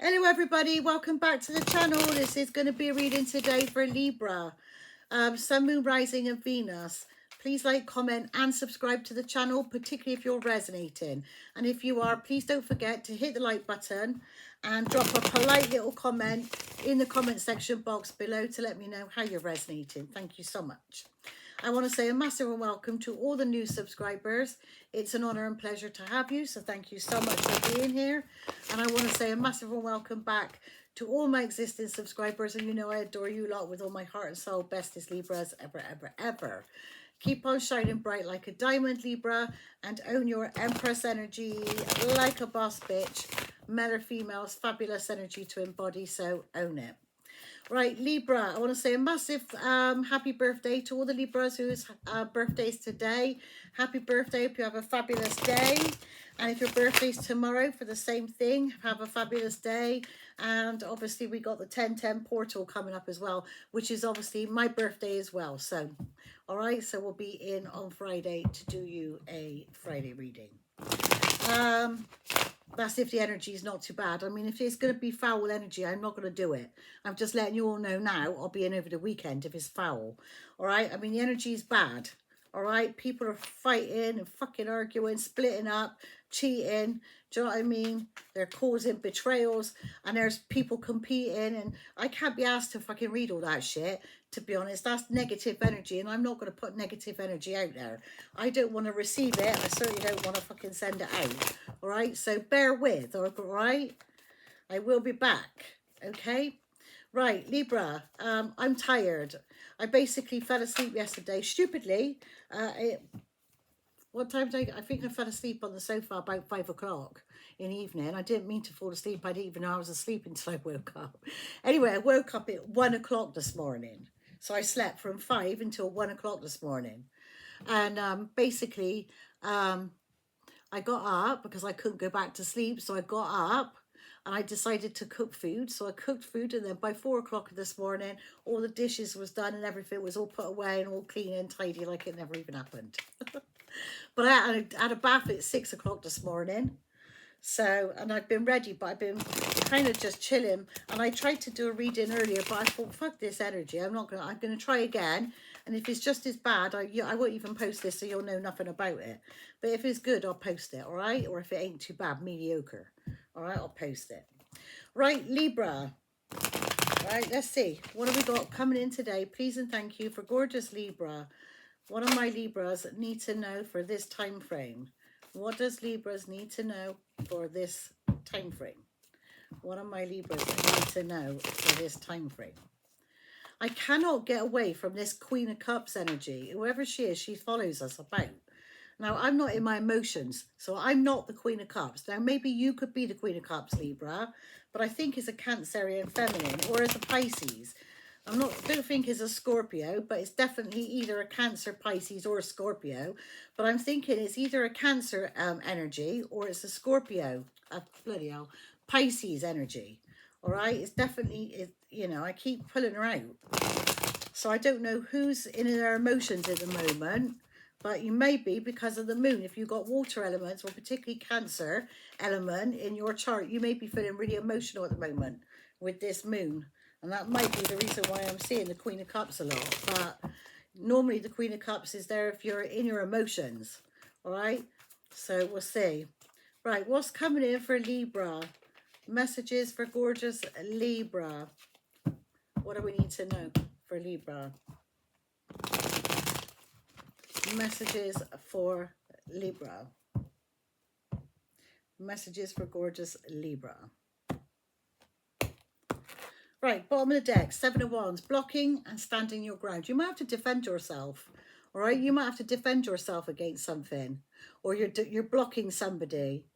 Hello everybody, welcome back to the channel. This is going to be a reading today for Libra, Sun, Moon, Rising and Venus. Please like, comment and subscribe to the channel, particularly if you're resonating. And if you are, please don't forget to hit the like button and drop a polite little comment in the comment section box below to let me know how you're resonating. Thank you so much. I want to say a massive welcome to all the new subscribers. It's an honor and pleasure to have you, so thank you so much for being here. And I want to say a massive welcome back to all my existing subscribers, and you know I adore you lot with all my heart and soul. Bestest Libras ever, ever, ever. Keep on shining bright like a diamond, Libra, and own your Empress energy like a boss bitch. Male or females, fabulous energy to embody, so own it. Right, Libra, I want to say a massive happy birthday to all the Libras whose birthdays today. Happy birthday, hope you have a fabulous day. And if your birthday's tomorrow, for the same thing, have a fabulous day. And obviously we got the 1010 portal coming up as well, which is obviously my birthday as well. So, all right, so we'll be in on Friday to do you a Friday reading. That's if the energy is not too bad. I mean, if it's going to be foul energy, I'm not going to do it. I'm just letting you all know now. I'll be in over the weekend if it's foul. All right? I mean, the energy is bad. All right? People are fighting and fucking arguing, splitting up, cheating. Do you know what I mean? They're causing betrayals and there's people competing. And I can't be asked to fucking read all that shit. To be honest, that's negative energy, and I'm not going to put negative energy out there. I don't want to receive it. I certainly don't want to fucking send it out. All right, so bear with. All right, I will be back. Okay, right, Libra. I'm tired. I basically fell asleep yesterday stupidly. What time did I think I fell asleep on the sofa about 5 o'clock in the evening. I didn't mean to fall asleep. I didn't even know I was asleep until I woke up. Anyway, I woke up at 1 o'clock this morning. So I slept from 5 until 1 o'clock this morning. And basically, I got up because I couldn't go back to sleep. So I got up and I decided to cook food. So I cooked food, and then by 4 o'clock this morning, all the dishes was done and everything was all put away and all clean and tidy like it never even happened. But I had a bath at 6 o'clock this morning. So, and I've been ready, but I've been kind of just chilling. And I tried to do a reading earlier, but I thought, fuck this energy. I'm going to try again. And if it's just as bad, I won't even post this so you'll know nothing about it. But if it's good, I'll post it, all right? Or if it ain't too bad, mediocre, all right, I'll post it. Right, Libra. All right, let's see. What have we got coming in today? Please and thank you for gorgeous Libra. What do my Libras need to know for this time frame? What does Libras need to know for this time frame? What do my Libras need to know for this time frame? I cannot get away from this Queen of Cups energy. Whoever she is, she follows us about. Now, I'm not in my emotions, so I'm not the Queen of Cups. Now, maybe you could be the Queen of Cups, Libra, but I think it's a Cancerian feminine or as a Pisces. Don't think it's a Scorpio, but it's definitely either a Cancer, Pisces, or a Scorpio. But I'm thinking it's either a Cancer energy or it's a Scorpio, bloody hell, Pisces energy. All right, it's definitely, you know, I keep pulling her out. So I don't know who's in their emotions at the moment, but you may be because of the moon. If you've got water elements, or particularly Cancer element in your chart, you may be feeling really emotional at the moment with this moon. And that might be the reason why I'm seeing the Queen of Cups a lot. But normally the Queen of Cups is there if you're in your emotions. All right? So we'll see. Right, what's coming in for Libra? Messages for gorgeous Libra. What do we need to know for Libra? Messages for Libra. Messages for gorgeous Libra. Right, bottom of the deck, 7 of Wands, blocking and standing your ground. You might have to defend yourself, all right? You might have to defend yourself against something, or you're blocking somebody,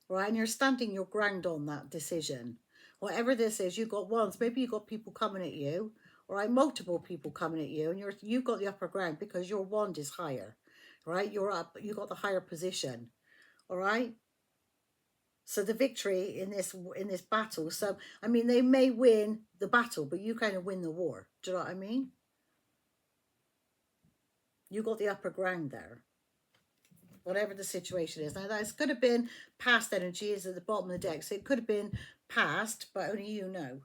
right? And you're standing your ground on that decision. Whatever this is, you've got Wands. Maybe you've got people coming at you, all right? Multiple people coming at you, and you've got the upper ground because your wand is higher, right? You're up, you got the higher position, all right? So the victory in this battle. So, I mean, they may win the battle, but you kind of win the war. Do you know what I mean? You got the upper ground there. Whatever the situation is. Now, that could have been past energies at the bottom of the deck. So it could have been past, but only you know.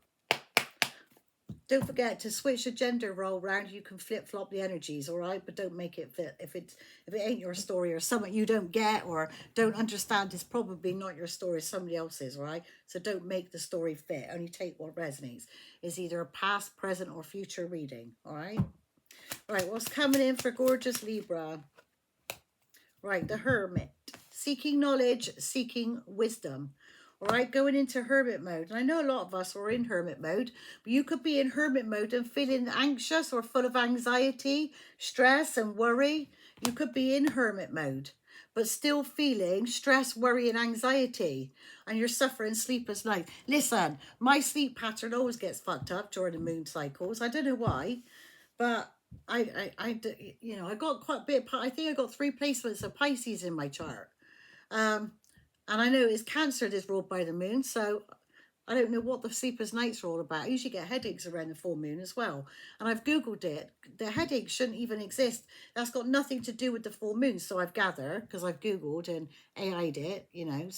Don't forget to switch the gender role around. You can flip flop the energies, all right? But don't make it fit. If it ain't your story or something you don't get or don't understand, it's probably not your story, it's somebody else's, all right? So don't make the story fit. Only take what resonates. It's either a past, present, or future reading, all right? Right, what's coming in for gorgeous Libra? Right, the Hermit. Seeking knowledge, seeking wisdom. All right, going into hermit mode. And I know a lot of us are in hermit mode, but you could be in hermit mode and feeling anxious or full of anxiety, stress and worry. You could be in hermit mode, but still feeling stress, worry and anxiety. And you're suffering sleepless nights. Listen, my sleep pattern always gets fucked up during the moon cycles. I don't know why, but you know, I got quite a bit. I think I got 3 placements of Pisces in my chart. And I know it's Cancer that's ruled by the moon, so I don't know what the sleepless nights are all about. I usually get headaches around the full moon as well. And I've Googled it. The headache shouldn't even exist. That's got nothing to do with the full moon. So I've gathered, because I've Googled and AI'd it, you know,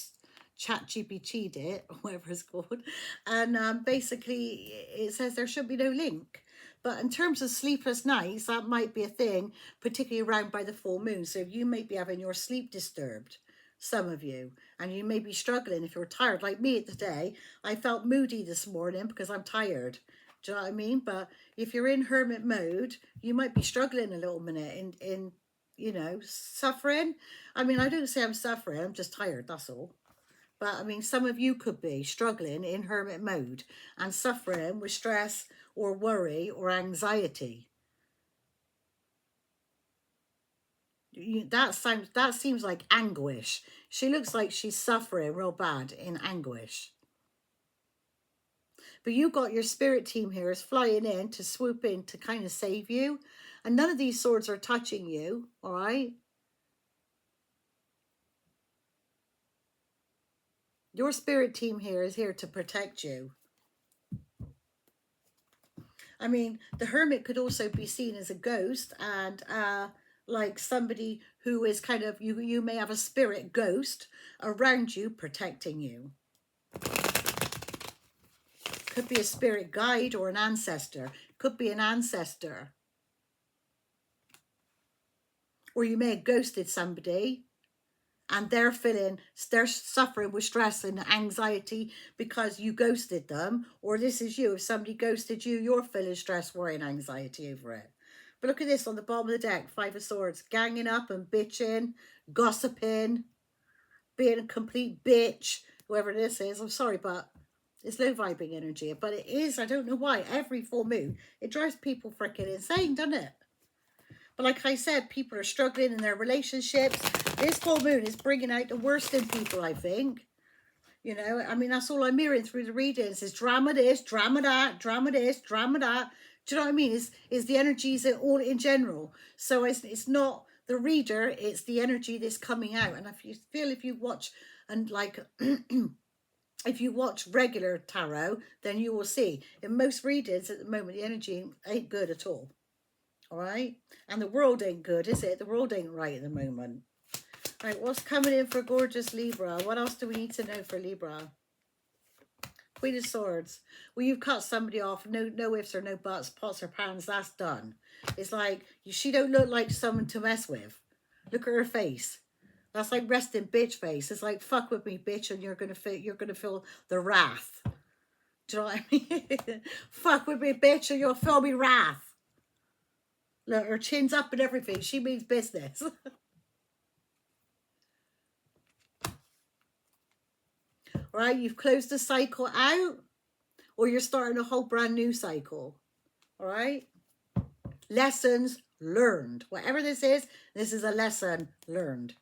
chat GPT'd it, or whatever it's called. And basically it says there should be no link. But in terms of sleepless nights, that might be a thing, particularly around by the full moon. So you may be having your sleep disturbed, some of you, and you may be struggling if you're tired. Like me today, I felt moody this morning because I'm tired. Do you know what I mean? But if you're in hermit mode, you might be struggling a little minute in you know, suffering. I mean, I don't say I'm suffering, I'm just tired, that's all. But I mean, some of you could be struggling in hermit mode and suffering with stress or worry or anxiety. That seems like anguish. She looks like she's suffering real bad in anguish. But you got your spirit team here is flying in to swoop in to kind of save you. And none of these swords are touching you, all right? Your spirit team here is here to protect you. I mean, the hermit could also be seen as a ghost and like somebody who is kind of, you may have a spirit ghost around you protecting you. Could be a spirit guide or an ancestor. Could be an ancestor. Or you may have ghosted somebody and they're suffering with stress and anxiety because you ghosted them. Or this is you. If somebody ghosted you, you're feeling stress, worry and anxiety over it. But look at this on the bottom of the deck, 5 of Swords, ganging up and bitching, gossiping, being a complete bitch, whoever this is. I'm sorry, but it's low vibing energy. But it is, I don't know why, every full moon, it drives people freaking insane, doesn't it? But like I said, people are struggling in their relationships. This full moon is bringing out the worst in people, I think. You know, I mean, that's all I'm hearing through the readings is drama this, drama that, drama this, drama that. Do you know what I mean? Is the energies all in general. So it's not the reader, it's the energy that's coming out. And if you watch and like if you watch regular tarot, then you will see in most readings at the moment the energy ain't good at all. All right, and the world ain't good, is it? The world ain't right at the moment. Right, what's coming in for gorgeous Libra? What else do we need to know for Libra? Queen of Swords. Well, you've cut somebody off. No ifs or no buts, pots or pans. That's done. It's like she don't look like someone to mess with. Look at her face. That's like resting bitch face. It's like fuck with me, bitch, and you're gonna feel the wrath. Do you know what I mean? Fuck with me, bitch, and you'll feel me wrath. Look, her chin's up and everything. She means business. Right, you've closed the cycle out, or you're starting a whole brand new cycle. All right, lessons learned. Whatever this is a lesson learned.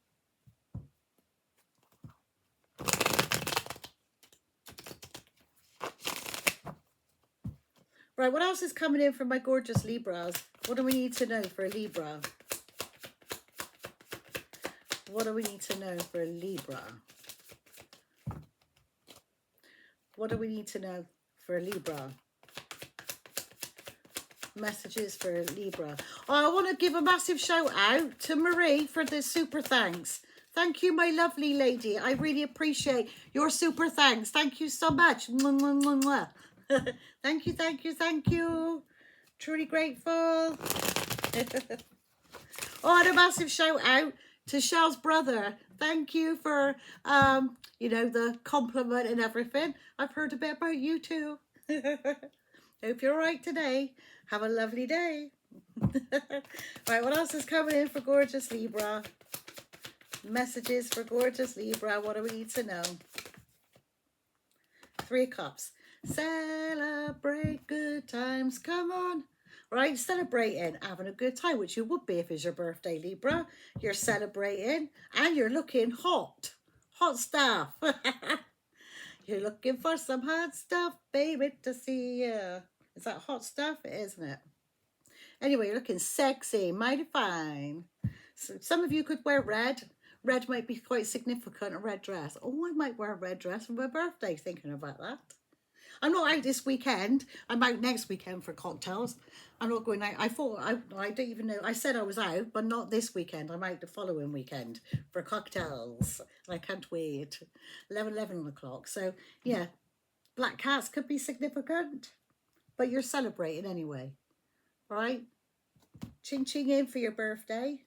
Right, what else is coming in for my gorgeous Libras? What do we need to know for a Libra? What do we need to know for a Libra? What do we need to know for a Libra? Messages for Libra. Oh, I want to give a massive shout out to Marie for the super thanks. Thank you, my lovely lady. I really appreciate your super thanks. Thank you so much. Mwah, mwah, mwah, mwah. Thank you, thank you, thank you. Truly grateful. Oh, and a massive shout out to Shell's brother. Thank you for, you know, the compliment and everything. I've heard a bit about you too. Hope you're all right today. Have a lovely day. Right, what else is coming in for gorgeous Libra? Messages for gorgeous Libra. What do we need to know? 3 of Cups. Celebrate good times. Come on. Right, celebrating, having a good time, which you would be if it's your birthday, Libra. You're celebrating and you're looking hot. Hot stuff. You're looking for some hot stuff, baby, to see you. Is that hot stuff? It is, isn't it? Anyway, you're looking sexy, mighty fine. So some of you could wear red. Red might be quite significant, a red dress. Oh, I might wear a red dress for my birthday, thinking about that. I'm not out this weekend. I'm out next weekend for cocktails. I'm not going out. I don't even know. I said I was out, but not this weekend. I'm out the following weekend for cocktails. And I can't wait. 11 o'clock. So, yeah, black cats could be significant, but you're celebrating anyway, right? Ching ching in for your birthday.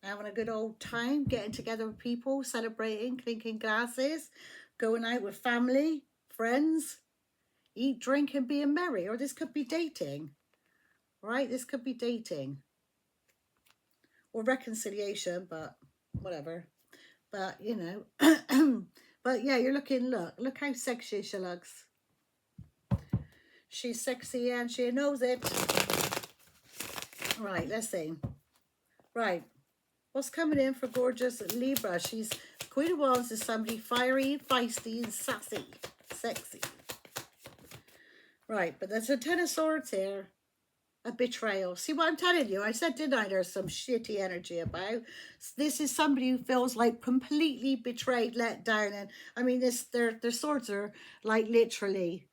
Having a good old time, getting together with people, celebrating, clinking glasses, going out with family, friends, eat, drink, and being merry. Or this could be dating, right? This could be dating. Or reconciliation, but whatever. But, you know, but yeah, you're looking, look how sexy she looks. She's sexy and she knows it. Right, let's see. Right. What's coming in for gorgeous Libra? She's Queen of Wands is somebody fiery, feisty, and sassy, sexy. Right, but there's a Ten of Swords here. A betrayal. See what I'm telling you? I said, didn't I? There's some shitty energy about. This is somebody who feels like completely betrayed, let down, and I mean, their swords are like literally.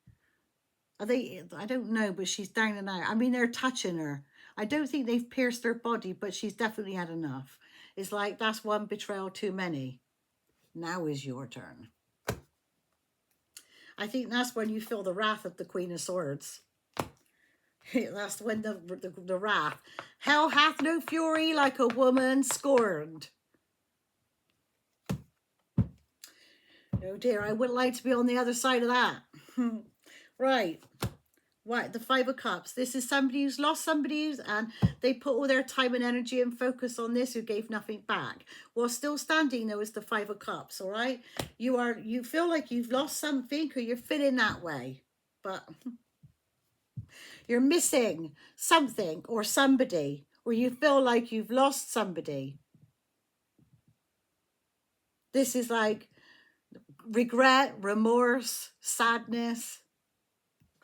Are they? I don't know, but she's down and out. I mean, they're touching her. I don't think they've pierced her body, but she's definitely had enough. It's like, that's one betrayal too many. Now is your turn. I think that's when you feel the wrath of the Queen of Swords. That's when the wrath. Hell hath no fury like a woman scorned. Oh dear, I wouldn't like to be on the other side of that. Right. Right, the 5 of Cups. This is somebody who's lost somebody and they put all their time and energy and focus on this, who gave nothing back. Well, still standing though is the 5 of Cups, all right? You feel like you've lost something or you're feeling that way, but you're missing something or somebody, or you feel like you've lost somebody. This is like regret, remorse, sadness.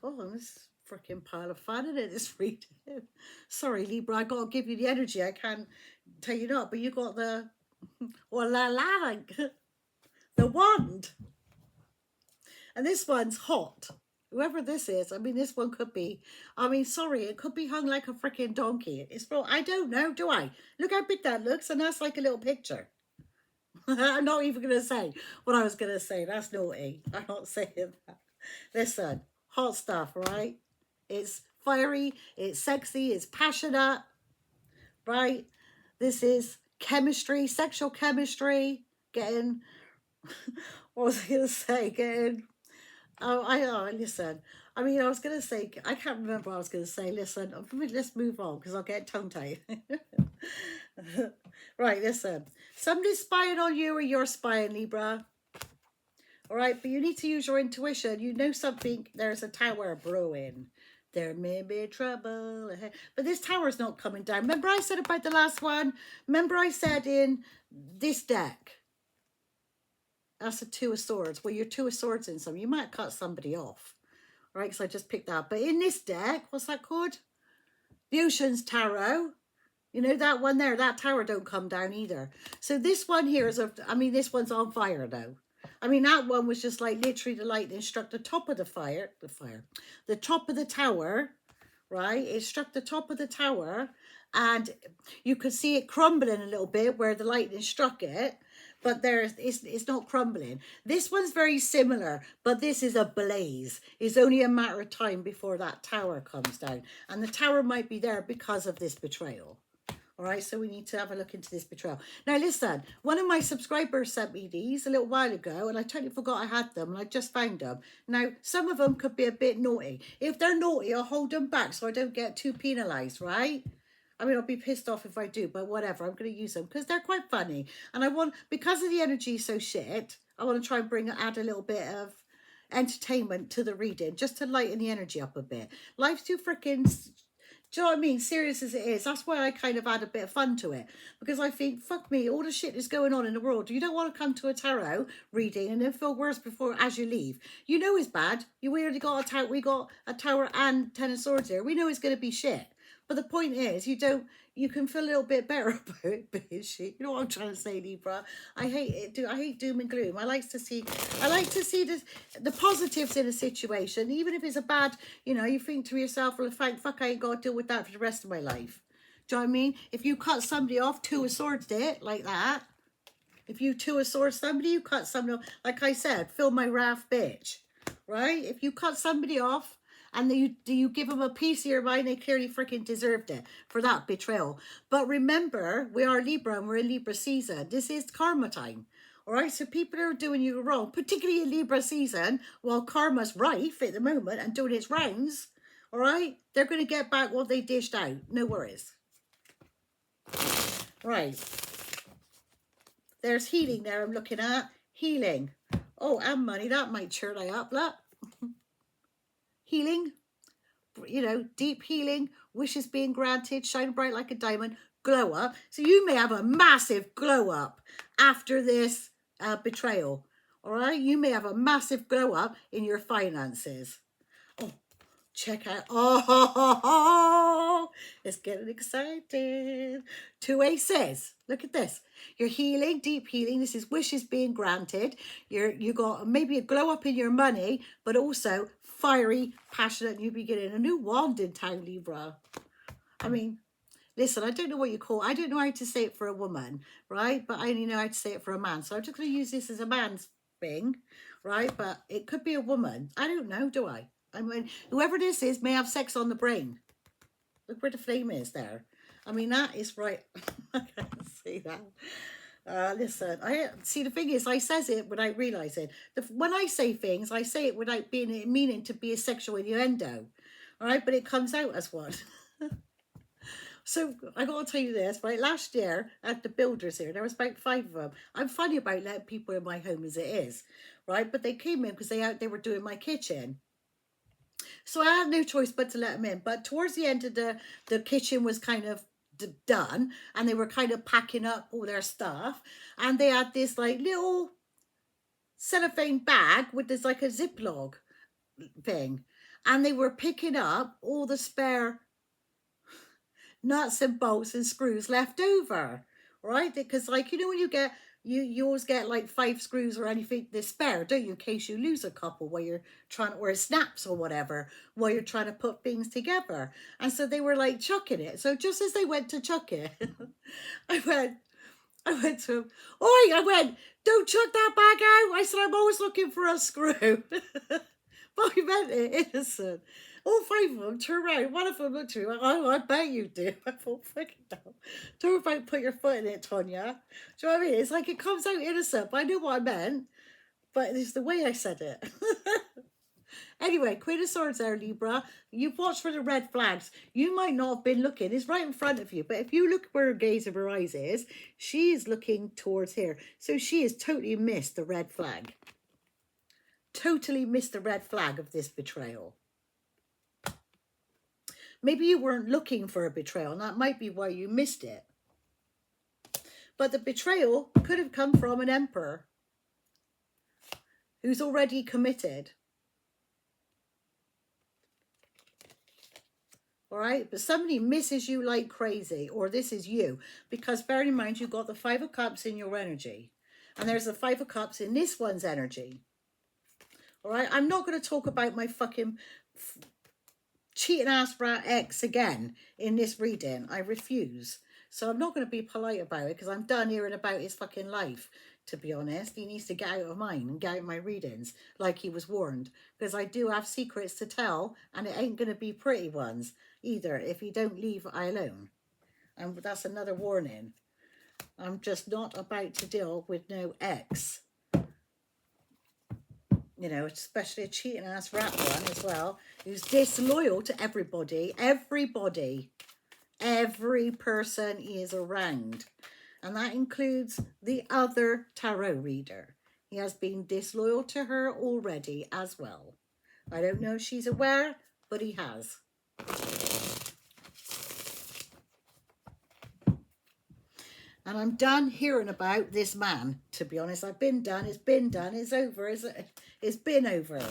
Oh, this freaking pile of fun in it, this reading. Sorry, Libra, I gotta give you the energy. I can't tell you not, but you got the the wand. And this one's hot. Whoever this is, I mean, this one could be, I mean, sorry, it could be hung like a freaking donkey. It's for, I don't know, do I? Look how big that looks, and that's like a little picture. I'm not even going to say what I was going to say. That's naughty. I'm not saying that. Listen, hot stuff, right? It's fiery, it's sexy, it's passionate, right? This is chemistry, sexual chemistry, getting, what was I going to say? Getting, listen. I mean, I was going to say, I can't remember what I was going to say. Listen, let's move on because I'll get tongue-tied. Right, listen. Somebody's spying on you or you're spying, Libra. All right, but you need to use your intuition. You know something, there's a tower brewing. There may be trouble ahead. But this tower's not coming down. Remember I said about the last one? Remember I said in this deck, that's a 2 of Swords. Well, you're 2 of Swords in some. You might cut somebody off. All right, because I just picked that. But in this deck, what's that called? The Ocean's Tarot. You know, that one there, that tower don't come down either. So this one here is, I mean, this one's on fire though. I mean, that one was just like literally the lightning struck the top of the top of the tower, right? It struck the top of the tower, and you could see it crumbling a little bit where the lightning struck it, but it's not crumbling. This one's very similar, but this is a blaze. It's only a matter of time before that tower comes down, and the tower might be there because of this betrayal. All right, so we need to have a look into this betrayal. Now, listen, one of my subscribers sent me these a little while ago, and I totally forgot I had them, and I just found them. Now, some of them could be a bit naughty. If they're naughty, I'll hold them back so I don't get too penalised, right? I mean, I'll be pissed off if I do, but whatever. I'm going to use them because they're quite funny. And I want, because of the energy so shit, I want to try and add a little bit of entertainment to the reading, just to lighten the energy up a bit. Life's too freaking, do you know what I mean? Serious as it is. That's why I kind of add a bit of fun to it. Because I think, fuck me, all the shit is going on in the world. You don't want to come to a tarot reading and then feel worse before as you leave. You know it's bad. We already got a tower. We got a tower and 10 of swords here. We know it's going to be shit. But the point is, you can feel a little bit better about it being shit. You know what I'm trying to say, Libra? I hate it. I hate doom and gloom. I like to see the positives in a situation, even if it's a bad, you think to yourself, well, fuck, I ain't got to deal with that for the rest of my life. Do you know what I mean? If you cut somebody off, 2 of swords it, like that. If you 2 of swords somebody, you cut somebody off. Like I said, feel my wrath, bitch. Right? If you cut somebody off, and you give them a piece of your mind, they clearly freaking deserved it for that betrayal. But remember, we are Libra and we're in Libra season. This is karma time. All right, so people are doing you wrong, particularly in Libra season, while karma's rife at the moment and doing its rounds. All right, they're going to get back what they dished out. No worries. Right. There's healing there I'm looking at. Healing. Oh, and money. That might cheer you up, look. Healing, deep healing, wishes being granted, shine bright like a diamond, glow up. So you may have a massive glow up after this betrayal. All right, you may have a massive glow up in your finances. Oh, check out. Oh, it's getting exciting. 2 aces. Look at this. You're healing, deep healing. This is wishes being granted. You got maybe a glow up in your money, but also fiery, passionate new beginning. A new wand in town, Libra. I mean, listen, I don't know what you call. I don't know how to say it for a woman, right? But I only know how to say it for a man. So I'm just going to use this as a man's thing, right? But it could be a woman. I don't know, do I? I mean, whoever this is may have sex on the brain. Look where the flame is there. I mean, that is right. I can't see that. Listen, the thing is, I says it without realising. When I say things, I say it without meaning to be a sexual innuendo. All right, but it comes out as one. So I got to tell you this, right? Last year at the builders here, there was about 5 of them. I'm funny about letting people in my home as it is, right? But they came in because they were doing my kitchen. So I had no choice but to let them in. But towards the end of the kitchen was kind of done, and they were kind of packing up all their stuff, and they had this like little cellophane bag with this like a Ziploc thing, and they were picking up all the spare nuts and bolts and screws left over, right? Because when you get you always get like 5 screws or anything to spare, don't you, in case you lose a couple while you're trying, or it snaps or whatever, while you're trying to put things together. And so they were like chucking it. So just as they went to chuck it, I went to him, oi, I went, don't chuck that bag out. I said, I'm always looking for a screw. But I meant it, innocent. All 5 of them turned around. One of them looked at me, like, oh, I bet you do. I thought, fucking no. Don't about put your foot in it, Tonya. Do you know what I mean? It's like it comes out innocent, but I knew what I meant. But it's the way I said it. Anyway, Queen of Swords there, Libra. You've watched for the red flags. You might not have been looking. It's right in front of you. But if you look where her gaze of her eyes is, she is looking towards here. So she has totally missed the red flag. Totally missed the red flag of this betrayal. Maybe you weren't looking for a betrayal, and that might be why you missed it. But the betrayal could have come from an emperor who's already committed. All right, but somebody misses you like crazy, or this is you, because bear in mind, you've got the 5 of Cups in your energy, and there's the 5 of Cups in this one's energy. All right, I'm not going to talk about my fucking cheating ass rat X again in this reading. I refuse. So I'm not going to be polite about it because I'm done hearing about his fucking life, to be honest. He needs to get out of mine and get out of my readings like he was warned. Because I do have secrets to tell and it ain't going to be pretty ones either if you don't leave I alone. And that's another warning. I'm just not about to deal with no ex. You know, especially a cheating ass rat one as well, who's disloyal to everybody. Every person he is around. And that includes the other tarot reader. He has been disloyal to her already as well. I don't know if she's aware, but he has. And I'm done hearing about this man, to be honest. I've been done. It's been done. It's over. It's been over. Do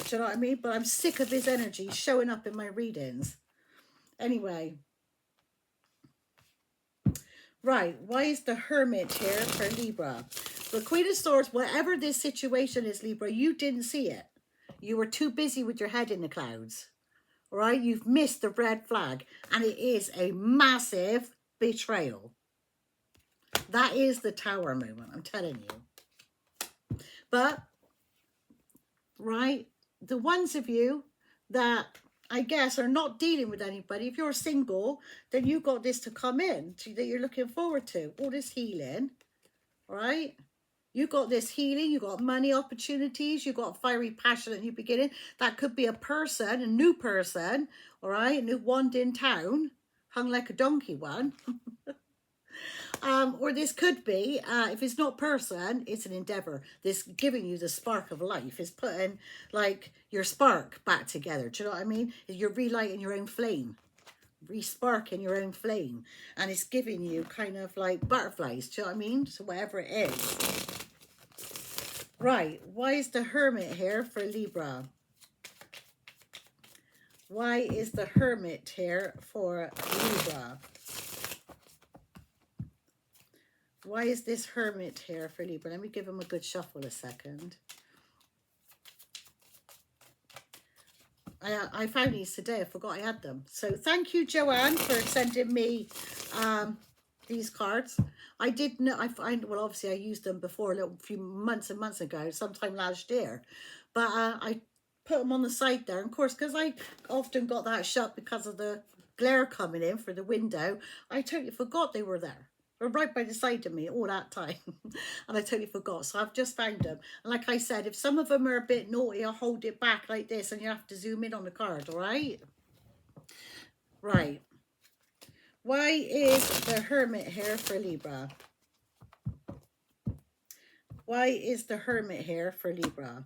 you know what I mean? But I'm sick of his energy showing up in my readings. Anyway. Right. Why is the Hermit here for Libra? The Queen of Swords, whatever this situation is, Libra, you didn't see it. You were too busy with your head in the clouds. All right? You've missed the red flag. And it is a massive betrayal. That is the Tower moment, I'm telling you. But, right, the ones of you that I guess are not dealing with anybody, if you're single, then you got this to come in that you're looking forward to. All this healing, right? You got this healing, you got money opportunities, you got fiery passion at new beginning. That could be a person, a new person, all right? A new wand in town, hung like a donkey one. Or this could be, if it's not person, it's an endeavor. This giving you the spark of life. It's putting like your spark back together. Do you know what I mean? You're relighting your own flame, re-sparking your own flame. And it's giving you kind of like butterflies. Do you know what I mean? So whatever it is. Right. Why is the Hermit here for Libra? Why is the Hermit here for Libra? Why is this Hermit here for Libra? Let me give him a good shuffle a second. I found these today. I forgot I had them. So thank you, Joanne, for sending me these cards. I did know, well, obviously I used them before a few months and months ago, sometime last year. But I put them on the side there. And of course, because I often got that shut because of the glare coming in for the window, I totally forgot they were there. Were right by the side of me all that time. And I totally forgot. So I've just found them. And like I said, if some of them are a bit naughty, I'll hold it back like this and you have to zoom in on the card, all right? Right. Why is the Hermit here for Libra? Why is the Hermit here for Libra?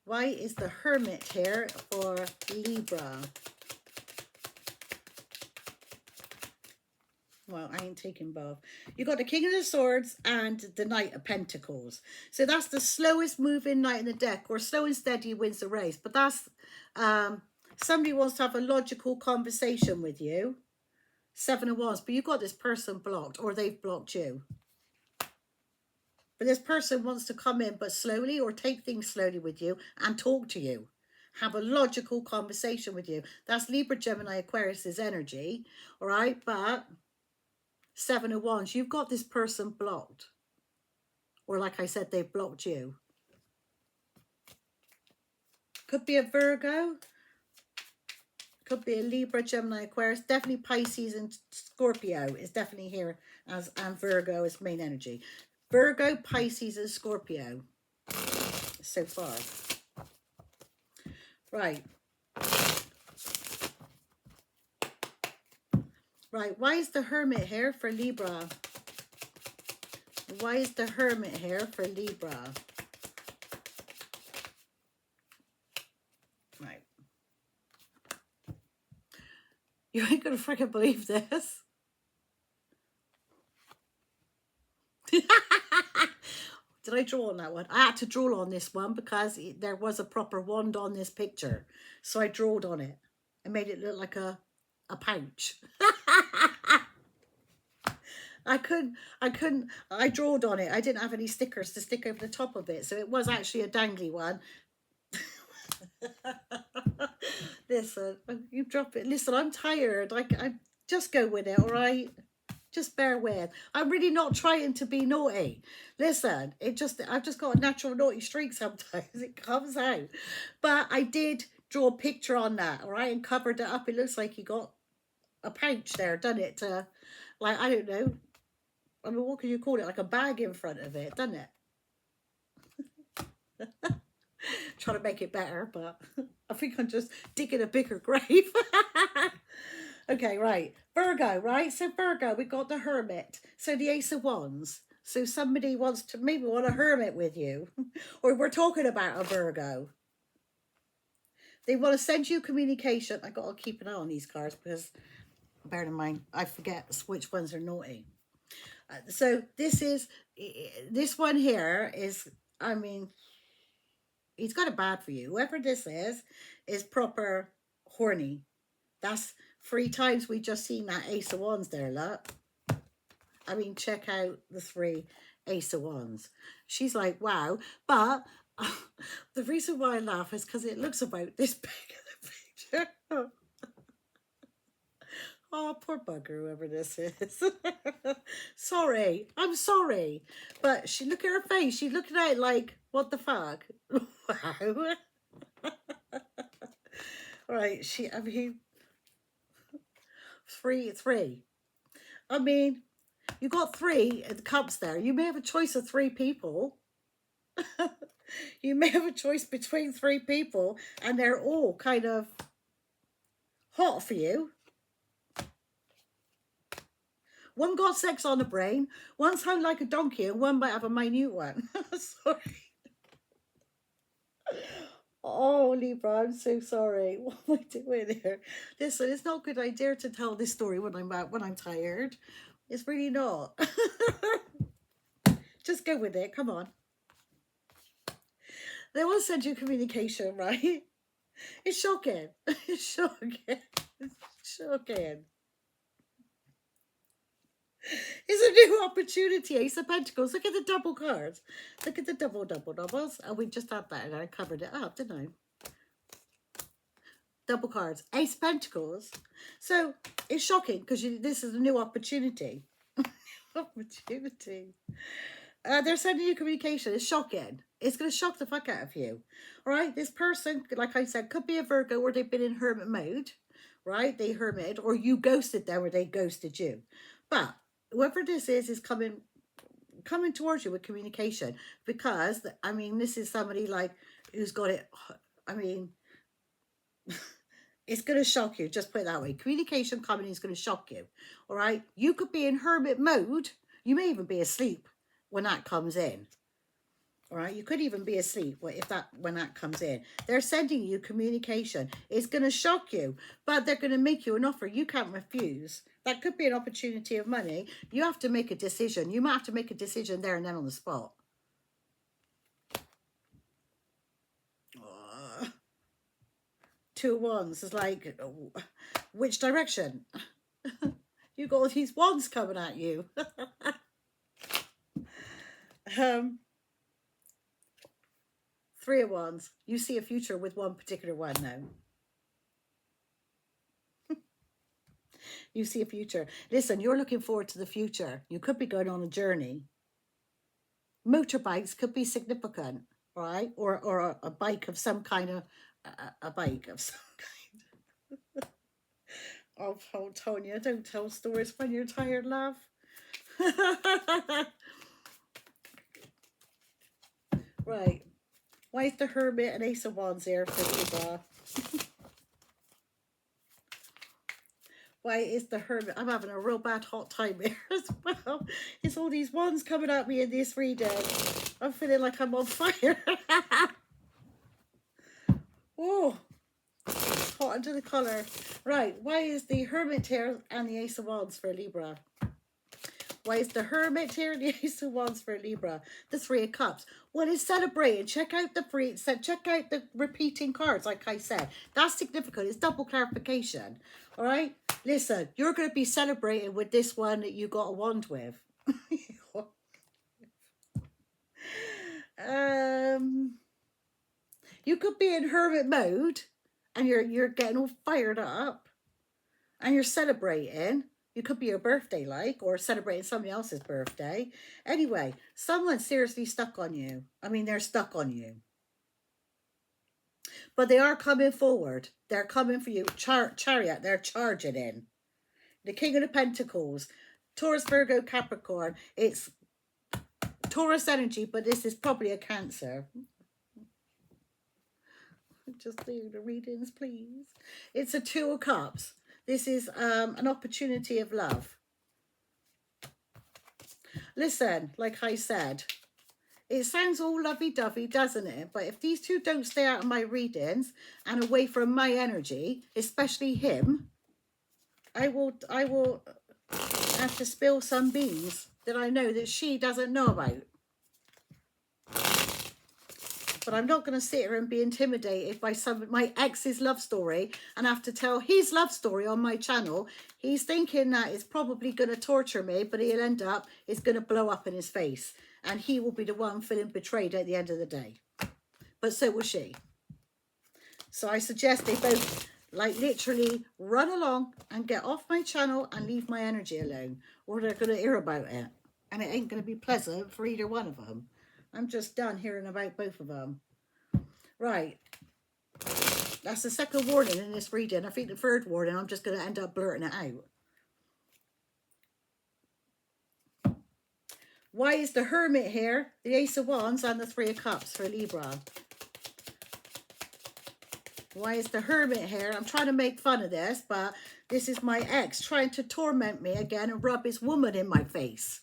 Why is the Hermit here for Libra? Well, I ain't taking both. You got the King of the Swords and the Knight of Pentacles. So that's the slowest moving knight in the deck, or slow and steady wins the race. But that's somebody wants to have a logical conversation with you. Seven of Wands, but you've got this person blocked, or they've blocked you. But this person wants to come in, but slowly, or take things slowly with you and talk to you. Have a logical conversation with you. That's Libra, Gemini, Aquarius's energy. All right, but Seven of Wands, you've got this person blocked. Or like I said, they've blocked you. Could be a Virgo. Could be a Libra, Gemini, Aquarius. Definitely Pisces and Scorpio is definitely here as, and Virgo is main energy. Virgo, Pisces and Scorpio so far. Right. Right, why is the Hermit here for Libra? Why is the Hermit here for Libra? Right. You ain't gonna freaking believe this. Did I draw on that one? I had to draw on this one because there was a proper wand on this picture. So I drawed on it and made it look like a pouch. I drawed on it. I didn't have any stickers to stick over the top of it. So it was actually a dangly one. Listen, you drop it. Listen, I'm tired. I just go with it, all right? Just bear with. I'm really not trying to be naughty. Listen, I've just got a natural naughty streak sometimes. It comes out. But I did draw a picture on that, all right, and covered it up. It looks like you got a pouch there, done it to, like, I don't know. I mean, what can you call it? Like a bag in front of it, doesn't it? Trying to make it better, but I think I'm just digging a bigger grave. Okay, right. Virgo, right? So Virgo, we got the Hermit. So the Ace of Wands. So somebody wants to maybe want a hermit with you. Or we're talking about a Virgo. They want to send you communication. I got to keep an eye on these cards because, bear in mind, I forget which ones are naughty. So this one here is, I mean, he's got it bad for you. Whoever this is proper horny. That's 3 times we just seen that Ace of Wands there, look. I mean, check out the 3 Ace of Wands. She's like, wow. But the reason why I laugh is because it looks about this big in the picture. Oh, poor bugger, whoever this is. Sorry, I'm sorry. But look at her face. She's looking at it like, what the fuck? Wow. Right, I mean, 3. I mean, you got 3 cups there. You may have a choice of 3 people. You may have a choice between 3 people, and they're all kind of hot for you. One got sex on the brain, one sounds like a donkey, and one might have a minute one. Sorry. Oh, Libra, I'm so sorry. What am I doing here? Listen, it's not a good idea to tell this story when I'm tired. It's really not. Just go with it. Come on. They will send you communication, right? It's shocking. It's shocking. It's shocking. It's a new opportunity. Ace of Pentacles. Look at the double cards. Look at the doubles. And we just had that and I covered it up, didn't I? Double cards. Ace of Pentacles. So it's shocking because this is a new opportunity. Opportunity. They're sending you communication. It's shocking. It's going to shock the fuck out of you. All right? This person, like I said, could be a Virgo or they've been in hermit mode. Right? They hermited or you ghosted them or they ghosted you. But whoever this is coming towards you with communication because, I mean, this is somebody like who's got it. I mean, it's going to shock you. Just put it that way. Communication coming is going to shock you. All right? You could be in hermit mode. You may even be asleep when that comes in. All right, you could even be asleep when that comes in. They're sending you communication. It's going to shock you, but they're going to make you an offer you can't refuse. That could be an opportunity of money. You have to make a decision. You might have to make a decision there and then on the spot. 2 wands is like, which direction? You got all these wands coming at you. 3 of wands. You see a future with one particular one now. You see a future. Listen, you're looking forward to the future. You could be going on a journey. Motorbikes could be significant, right? Or a bike of some kind of, a bike of some kind. Oh, Tonya, don't tell stories when you're tired, love. Right. Why is the Hermit and Ace of Wands here for Libra? Why is the Hermit? I'm having a real bad hot time here as well. It's all these wands coming at me in this reading. I'm feeling like I'm on fire. Oh, hot under the collar. Right, why is the Hermit here and the Ace of Wands for Libra? Why is the Hermit here? The Ace of Wands for Libra. The Three of Cups. Well, it's celebrating. Check out check out the repeating cards, like I said. That's significant. It's double clarification. All right? Listen, you're going to be celebrating with this one that you got a wand with. You could be in hermit mode and you're getting all fired up and you're celebrating. You could be your birthday, like, or celebrating somebody else's birthday. Anyway, someone's seriously stuck on you. I mean, they're stuck on you. But they are coming forward. They're coming for you. Chariot, they're charging in. The King of the Pentacles. Taurus, Virgo, Capricorn. It's Taurus energy, but this is probably a Cancer. Just do the readings, please. It's a Two of Cups. This is an opportunity of love. Listen, like I said, it sounds all lovey-dovey, doesn't it? But if these two don't stay out of my readings and away from my energy, especially him, I will have to spill some beans that I know that she doesn't know about. But I'm not going to sit here and be intimidated by my ex's love story and have to tell his love story on my channel. He's thinking that it's probably going to torture me, but he'll end up, it's going to blow up in his face. And he will be the one feeling betrayed at the end of the day. But so will she. So I suggest they both, like, literally run along and get off my channel and leave my energy alone. Or they're going to hear about it. And it ain't going to be pleasant for either one of them. I'm just done hearing about both of them. Right. That's the second warning in this reading. I think the third warning, I'm just going to end up blurting it out. Why is the Hermit here? The Ace of Wands and the Three of Cups for Libra. Why is the Hermit here? I'm trying to make fun of this, but this is my ex trying to torment me again and rub his woman in my face.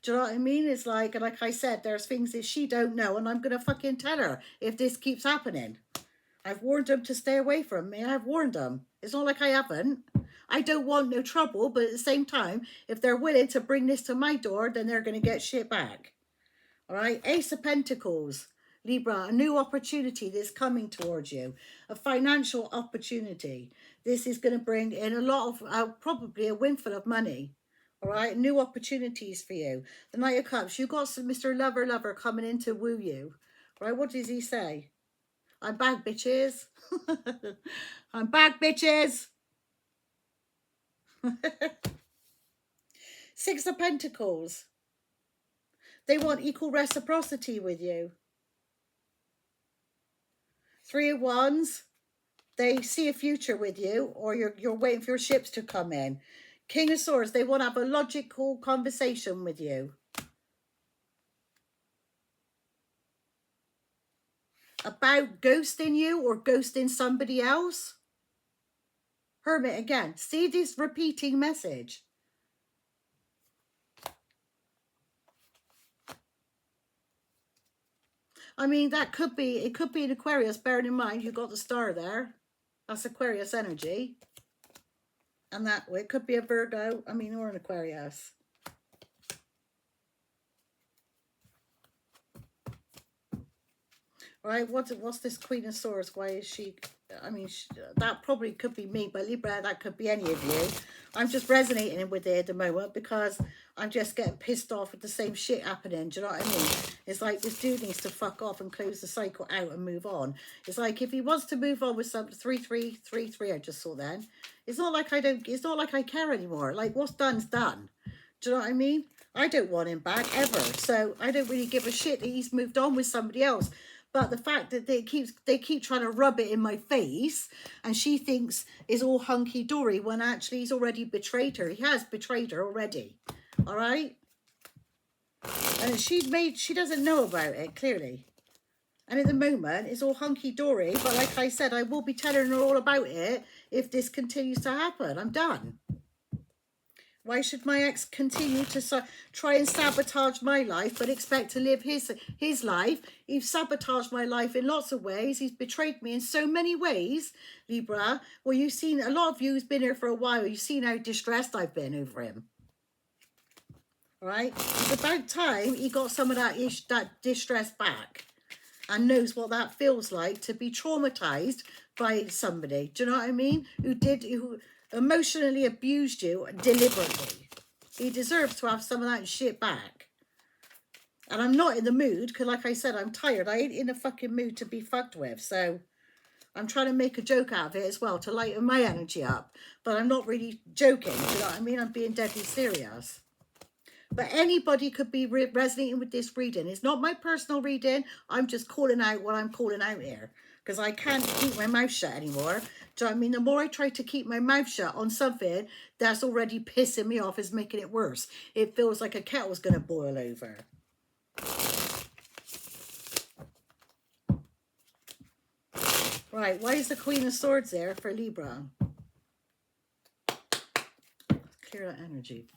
Do you know what I mean? It's like I said, there's things that she don't know, and I'm going to fucking tell her if this keeps happening. I've warned them to stay away from me. I've warned them. It's not like I haven't. I don't want no trouble, but at the same time, if they're willing to bring this to my door, then they're going to get shit back. All right? Ace of Pentacles. Libra, a new opportunity that's coming towards you. A financial opportunity. This is going to bring in a lot of, probably a windfall of money. All right, new opportunities for you. The Knight of Cups, you got some Mr. Lover coming in to woo you. Right, what does he say? I'm back, bitches. I'm back, bitches. Six of Pentacles. They want equal reciprocity with you. Three of Wands. They see a future with you, or you're waiting for your ships to come in. King of Swords, they want to have a logical conversation with you. About ghosting you or ghosting somebody else. Hermit again. See this repeating message. I mean, that could be, it could be an Aquarius, bearing in mind you've got the star there. That's Aquarius energy. And that it could be a Virgo, I mean, or an Aquarius. Right, what's this Queen of Swords? Why is she, I mean, that probably could be me, but Libra, that could be any of you. I'm just resonating with it at the moment because I'm just getting pissed off with the same shit happening. Do you know what I mean? It's like this dude needs to fuck off and close the cycle out and move on. It's like if he wants to move on with some 3-3-3-3, I just saw then. It's not like it's not like I care anymore. Like what's done's done. Do you know what I mean? I don't want him back ever. So I don't really give a shit that he's moved on with somebody else. But the fact that they keep trying to rub it in my face and she thinks is all hunky-dory when actually he's already betrayed her. He has betrayed her already. All right? And she doesn't know about it, clearly. And at the moment, it's all hunky-dory. But like I said, I will be telling her all about it if this continues to happen. I'm done. Why should my ex continue to try and sabotage my life but expect to live his life? He's sabotaged my life in lots of ways. He's betrayed me in so many ways, Libra. Well, you've seen, a lot of you who's been here for a while, you've seen how distressed I've been over him. right? It's about time he got some of that distress back and knows what that feels like to be traumatized by somebody. Do you know what I mean? Who emotionally abused you deliberately. He deserves to have some of that shit back. And I'm not in the mood because, like I said, I'm tired. I ain't in a fucking mood to be fucked with. So I'm trying to make a joke out of it as well to lighten my energy up. But I'm not really joking. Do you know what I mean? I'm being deadly serious. But anybody could be resonating with this reading. It's not my personal reading. I'm just calling out what I'm calling out here. Because I can't keep my mouth shut anymore. Do you know what I mean? The more I try to keep my mouth shut on something that's already pissing me off is making it worse. It feels like a kettle's going to boil over. Right, why is the Queen of Swords there for Libra? Let's clear that energy.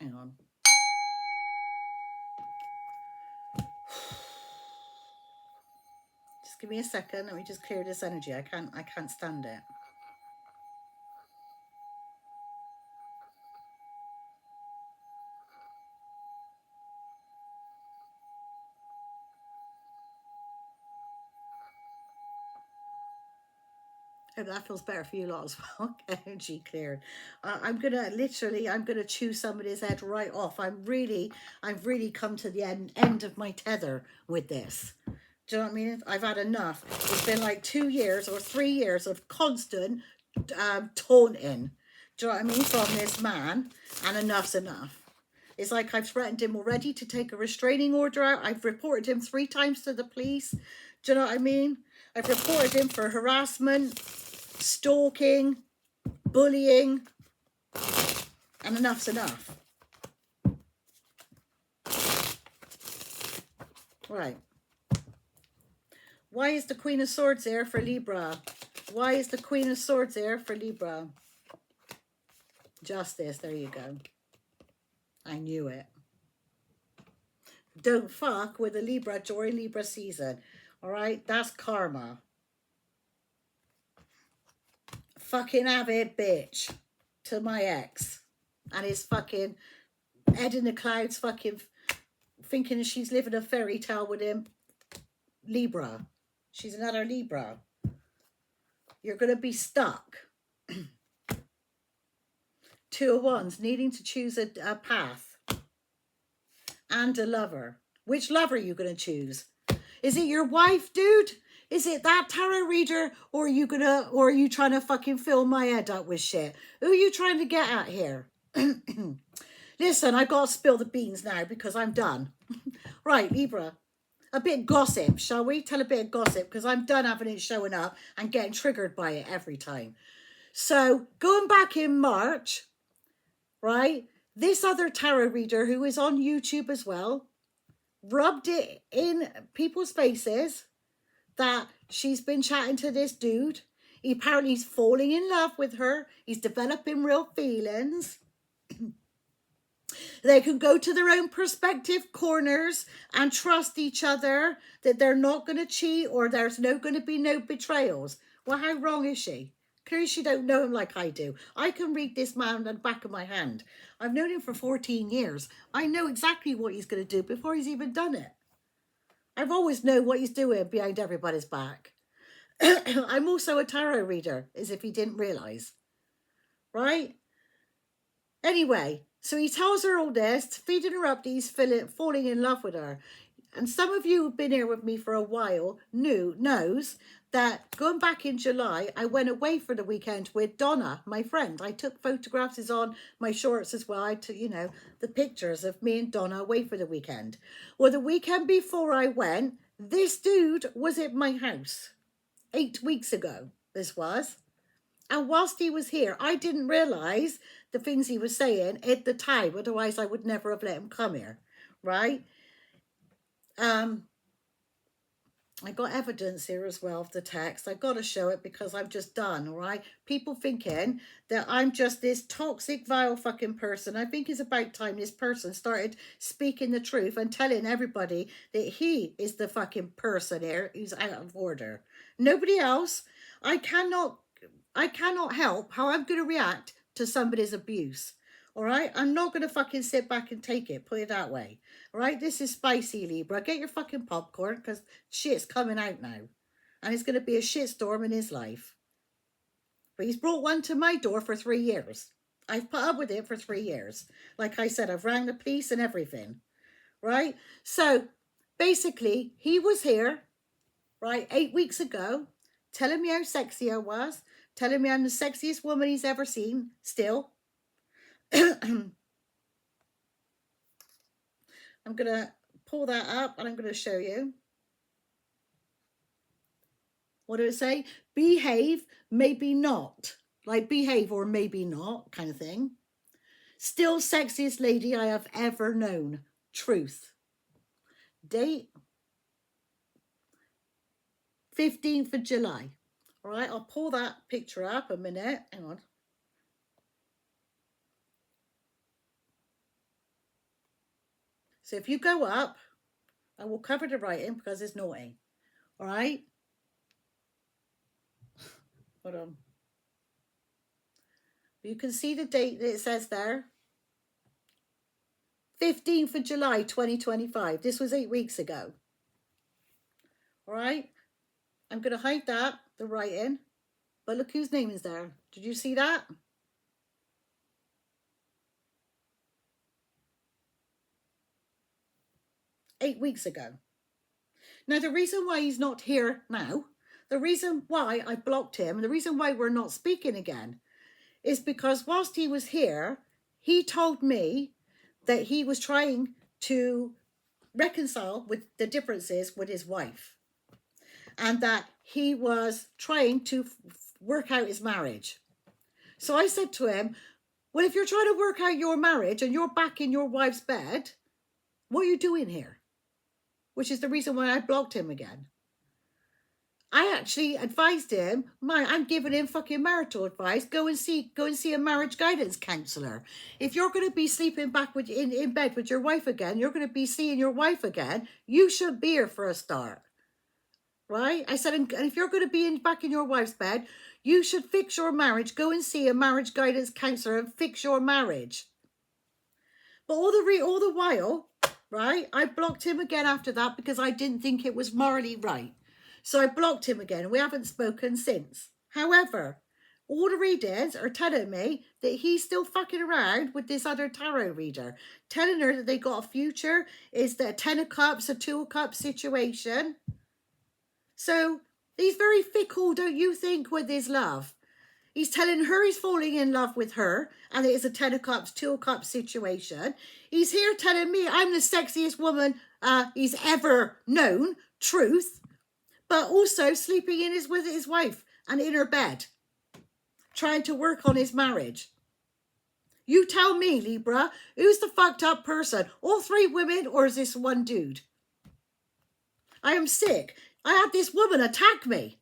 Hang on. Just give me a second. Let me just clear this energy. I can't stand it. Hope that feels better for you lot as well. Energy cleared. I'm gonna chew somebody's head right off. I've really come to the end of my tether with this. Do you know what I mean? I've had enough. It's been like 2 years or 3 years of constant taunting. Do you know what I mean? From this man, and enough's enough. It's like I've threatened him already to take a restraining order out. I've reported him 3 times to the police. Do you know what I mean? I've reported him for harassment, stalking, bullying, and enough's enough. Right. Why is the Queen of Swords there for Libra? Why is the Queen of Swords there for Libra? Justice, there you go. I knew it. Don't fuck with a Libra during Libra season. All right? That's karma. Fucking have it, bitch. To my ex. And his fucking head in the clouds, fucking thinking she's living a fairy tale with him. Libra. She's another Libra. You're going to be stuck. 2 of Wands, needing to choose a path. And a lover. Which lover are you going to choose? Is it your wife, dude? Is it that tarot reader? Or are you trying to fucking fill my head up with shit? Who are you trying to get at here? Listen, I got to spill the beans now because I'm done. Right, Libra. A bit of gossip, shall we? Tell a bit of gossip because I'm done having it showing up and getting triggered by it every time. So, going back in March, right, this other tarot reader who is on YouTube as well, rubbed it in people's faces that she's been chatting to this dude. Apparently he's falling in love with her. He's developing real feelings. They can go to their own perspective corners and trust each other that they're not going to cheat or there's going to be no betrayals. Well, how wrong is she? Clearly she don't know him like I do. I can read this man on the back of my hand. I've known him for 14 years. I know exactly what he's going to do before he's even done it. I've always known what he's doing behind everybody's back. I'm also a tarot reader, as if he didn't realise. Right? Anyway, so he tells her all this, feeding her up that he's falling in love with her. And some of you who've been here with me for a while knows that going back in July, I went away for the weekend with Donna, my friend. I took photographs, is on my shorts as well. I took, the pictures of me and Donna away for the weekend. Well, the weekend before I went, this dude was at my house 8 weeks ago, this was. And whilst he was here, I didn't realise the things he was saying at the time. Otherwise, I would never have let him come here, right? I got evidence here as well of the text. I got to show it because I'm just done, all right? People thinking that I'm just this toxic, vile fucking person. I think it's about time this person started speaking the truth and telling everybody that he is the fucking person here who's out of order. Nobody else. I cannot help how I'm going to react to somebody's abuse. All right, I'm not gonna fucking sit back and take it. Put it that way. All right, this is spicy, Libra. Get your fucking popcorn because shit's coming out now, and it's gonna be a shitstorm in his life. But he's brought one to my door for 3 years. I've put up with it for 3 years. Like I said, I've rang the police and everything. Right? So basically, he was here, right, 8 weeks ago, telling me how sexy I was, telling me I'm the sexiest woman he's ever seen, still. I'm going to pull that up and I'm going to show you. What did it say? Behave, maybe not. Like behave or maybe not kind of thing. Still sexiest lady I have ever known. Truth. Date 15th of July. All right, I'll pull that picture up a minute. Hang on. So if you go up, I will cover the writing because it's naughty. All right? Hold on. You can see the date that it says there. 15th of July, 2025. This was 8 weeks ago. All right? I'm going to hide that, the writing. But look whose name is there. Did you see that? Eight weeks ago. Now, the reason why he's not here now, the reason why I blocked him, the reason why we're not speaking again, is because whilst he was here, he told me that he was trying to reconcile with the differences with his wife and that he was trying to work out his marriage. So I said to him, well, if you're trying to work out your marriage and you're back in your wife's bed, what are you doing here? Which is the reason why I blocked him again. I actually advised him, I'm giving him fucking marital advice. Go and see a marriage guidance counsellor. If you're going to be sleeping back in bed with your wife again, you're going to be seeing your wife again, you should be here for a start. Right? I said, and if you're going to be back in your wife's bed, you should fix your marriage. Go and see a marriage guidance counsellor and fix your marriage. But all the while, right, I blocked him again after that because I didn't think it was morally right. So I blocked him again. We haven't spoken since. However, all the readers are telling me that he's still fucking around with this other tarot reader, telling her that they got a future, is the 10 of cups, a 2 of cups situation. So he's very fickle, don't you think, with his love? He's telling her he's falling in love with her and it is a 10 of cups, 2 of cups situation. He's here telling me I'm the sexiest woman he's ever known. Truth. But also sleeping with his wife and in her bed. Trying to work on his marriage. You tell me, Libra, who's the fucked up person? All 3 women or is this one dude? I am sick. I had this woman attack me.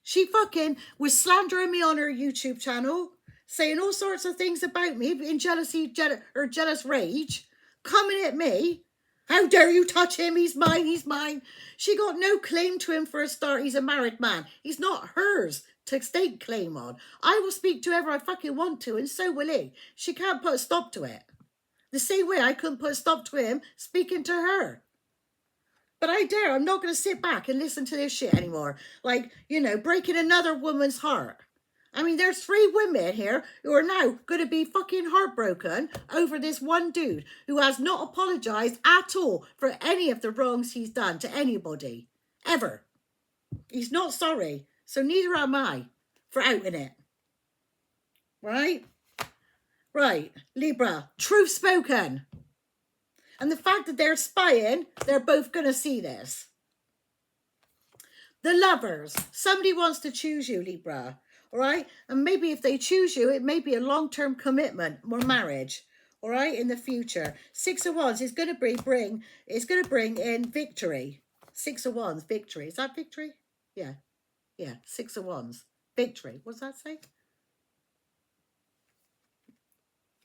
She fucking was slandering me on her YouTube channel, saying all sorts of things about me in jealous rage, coming at me. How dare you touch him? He's mine, he's mine. She got no claim to him for a start. He's a married man. He's not hers to stake claim on. I will speak to whoever I fucking want to, and so will he. She can't put a stop to it. The same way I couldn't put a stop to him speaking to her. But I dare, I'm not going to sit back and listen to this shit anymore. Like, breaking another woman's heart. I mean, there's 3 women here who are now going to be fucking heartbroken over this one dude who has not apologized at all for any of the wrongs he's done to anybody. Ever. He's not sorry. So neither am I for outing it. Right? Right. Libra. Truth spoken. And the fact that they're spying, they're both going to see this. The lovers. Somebody wants to choose you, Libra. All right? And maybe if they choose you, it may be a long-term commitment or marriage. All right? In the future. 6 of Wands is going to bring in victory. 6 of Wands, victory. Is that victory? Yeah. Yeah. 6 of Wands. Victory. What does that say?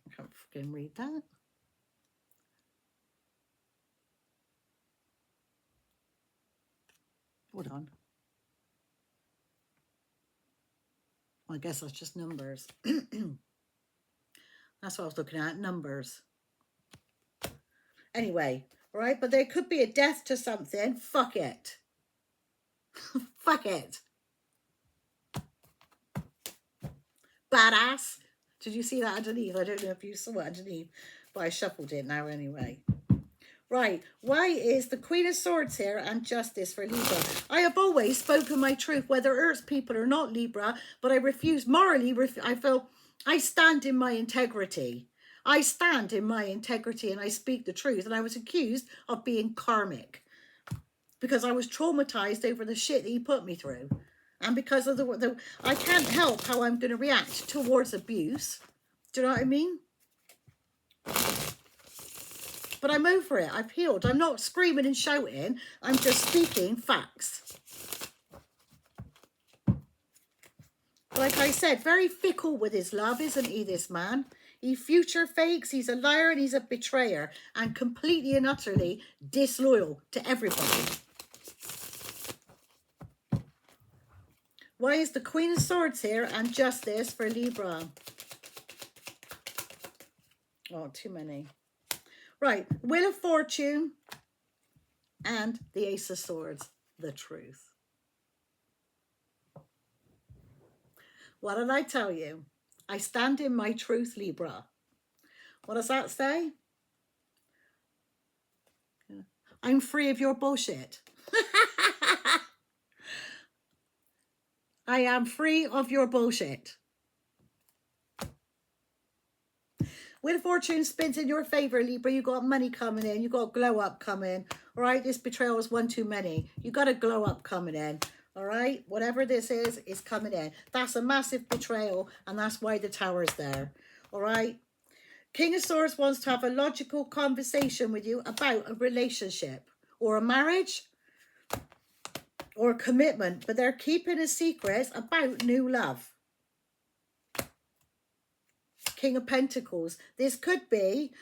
I can't fucking read that. Hold on. I guess that's just numbers. That's what I was looking at, numbers. Anyway, all right, but there could be a death to something. Fuck it. Fuck it. Badass. Did you see that underneath? I don't know if you saw it underneath, but I shuffled it now anyway. Right, why is the Queen of Swords here and Justice for Libra? I have always spoken my truth, whether it hurts people or not, Libra, but I refuse, morally, I feel I stand in my integrity. I stand in my integrity and I speak the truth. And I was accused of being karmic because I was traumatized over the shit that he put me through. And because of the I can't help how I'm going to react towards abuse. Do you know what I mean? But I'm over it. I've healed. I'm not screaming and shouting. I'm just speaking facts. Like I said, very fickle with his love, isn't he, this man? He future fakes, he's a liar and he's a betrayer. And completely and utterly disloyal to everybody. Why is the Queen of Swords here and Justice for Libra? Oh, too many. Right, Wheel of Fortune and the Ace of Swords, the truth. What did I tell you? I stand in my truth, Libra. What does that say? I'm free of your bullshit. I am free of your bullshit. Wheel of Fortune spins in your favor, Libra. You got money coming in. You got glow up coming. All right, this betrayal is one too many. You got a glow up coming in. All right, whatever this is coming in. That's a massive betrayal, and that's why the tower's there. All right. King of Swords wants to have a logical conversation with you about a relationship or a marriage or a commitment, but they're keeping a secret about new love. King of Pentacles. This could be,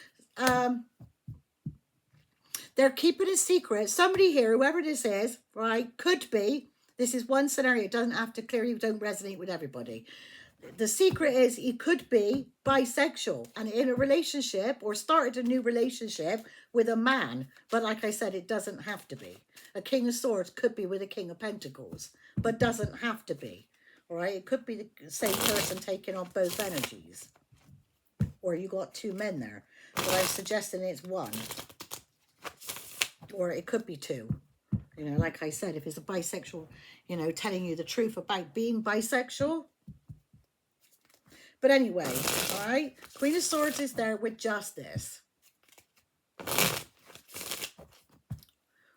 they're keeping a secret. Somebody here, whoever this is, right, could be, this is one scenario. It doesn't have to clearly, don't resonate with everybody. The secret is he could be bisexual and in a relationship or started a new relationship with a man. But like I said, it doesn't have to be. A King of Swords could be with a King of Pentacles, but doesn't have to be. All right, it could be the same person taking on both energies. Or you got two men there. But I'm suggesting it's one. Or it could be two. You know, like I said, if it's a bisexual, you know, telling you the truth about being bisexual. But anyway, all right. Queen of Swords is there with Justice.